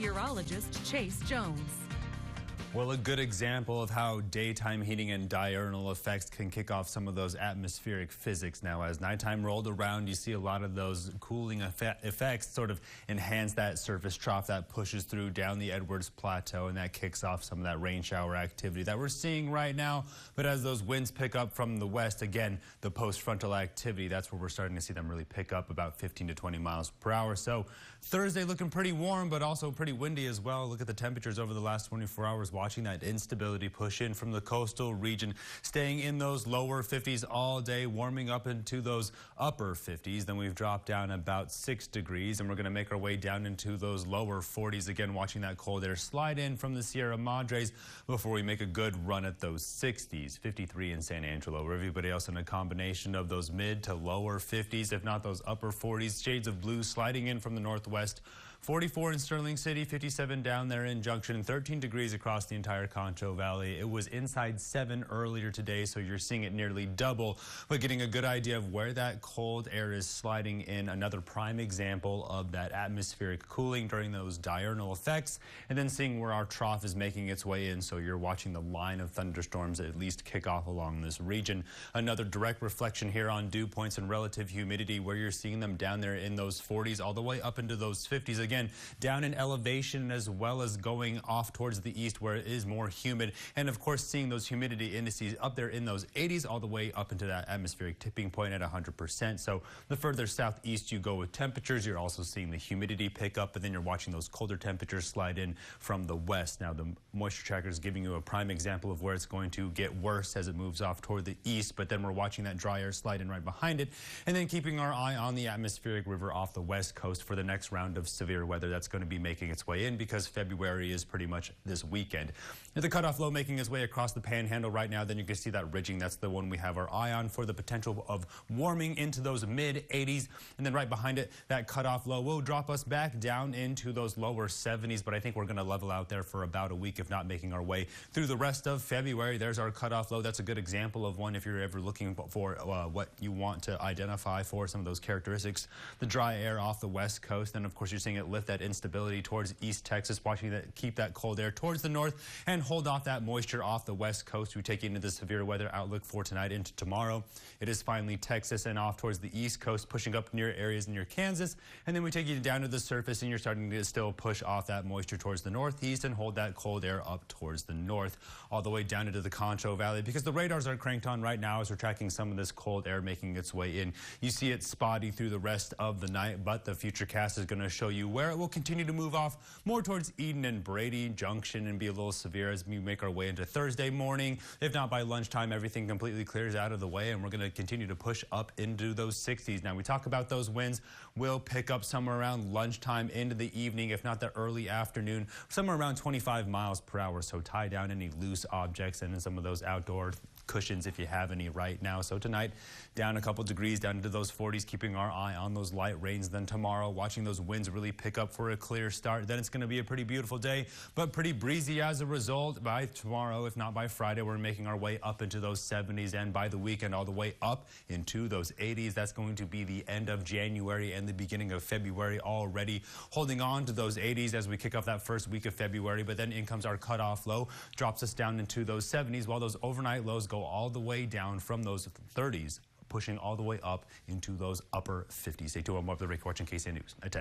meteorologist Chase Jones. Well, a good example of how daytime heating and diurnal effects can kick off some of those atmospheric physics. Now, as nighttime rolled around, you see a lot of those cooling effects sort of enhance that surface trough that pushes through down the Edwards Plateau, and that kicks off some of that rain shower activity that we're seeing right now. But as those winds pick up from the west, again, the post-frontal activity, that's where we're starting to see them really pick up about 15 to 20 miles per hour. So Thursday looking pretty warm, but also pretty windy as well. Look at the temperatures over the last 24 hours. Watching that instability push in from the coastal region, staying in those lower 50s all day, warming up into those upper 50s. Then we've dropped down about 6 degrees, and we're going to make our way down into those lower 40s again, watching that cold air slide in from the Sierra Madres before we make a good run at those 60s. 53 in San Angelo. Everybody else in a combination of those mid to lower 50s, if not those upper 40s. Shades of blue sliding in from the northwest. 44 in Sterling City, 57 down there in Junction, 13 degrees across the entire Concho Valley. It was inside 7 earlier today, so you're seeing it nearly double, but getting a good idea of where that cold air is sliding in. Another prime example of that atmospheric cooling during those diurnal effects, and then seeing where our trough is making its way in, so you're watching the line of thunderstorms at least kick off along this region. Another direct reflection here on dew points and relative humidity, where you're seeing them down there in those 40s all the way up into those 50s. Again, down in elevation as well as going off towards the east where it is more humid. And of course, seeing those humidity indices up there in those 80s all the way up into that atmospheric tipping point at 100%. So the further southeast you go with temperatures, you're also seeing the humidity pick up, but then you're watching those colder temperatures slide in from the west. Now, the moisture tracker is giving you a prime example of where it's going to get worse as it moves off toward the east, but then we're watching that dry air slide in right behind it, and then keeping our eye on the atmospheric river off the west coast for the next round of severe weather that's going to be making its way in, because February is pretty much this weekend. The cutoff low making its way across the panhandle right now, then you can see that ridging. That's the one we have our eye on for the potential of warming into those mid 80s. And then right behind it, that cutoff low will drop us back down into those lower 70s, but I think we're going to level out there for about a week, if not making our way through the rest of February. There's our cutoff low. That's a good example of one if you're ever looking for what you want to identify for some of those characteristics. The dry air off the west coast, and of course you're seeing it lift that instability towards East Texas, watching that keep that cold air towards the north and hold off that moisture off the west coast. We take you into the severe weather outlook for tonight into tomorrow. It is finally Texas and off towards the east coast, pushing up near areas near Kansas, and then we take you down to the surface, and you're starting to still push off that moisture towards the northeast and hold that cold air up towards the north, all the way down into the Concho Valley, because the radars are cranked on right now as we're tracking some of this cold air making its way in. You see it spotty through the rest of the night, but the Futurecast is going to show you where it will continue to move off more towards Eden and Brady Junction and be a little severe as we make our way into Thursday morning. If not by lunchtime, everything completely clears out of the way, and we're going to continue to push up into those 60s. Now, we talk about those winds will pick up somewhere around lunchtime into the evening, if not the early afternoon, somewhere around 25 miles per hour. So tie down any loose objects and in some of those outdoor cushions if you have any right now. So tonight, down a couple degrees down into those 40s, keeping our eye on those light rains. Then tomorrow, watching those winds really pick up for a clear start. Then it's going to be a pretty beautiful day, but pretty breezy as a result. By tomorrow, if not by Friday, we're making our way up into those 70s, and by the weekend, all the way up into those 80s. That's going to be the end of January and the beginning of February already, holding on to those 80s as we kick off that first week of February. But then in comes our cutoff low, drops us down into those 70s, while those overnight lows go all the way down from those 30s, pushing all the way up into those upper 50s. Stay tuned. More of the Rick watching KSAN News at 10.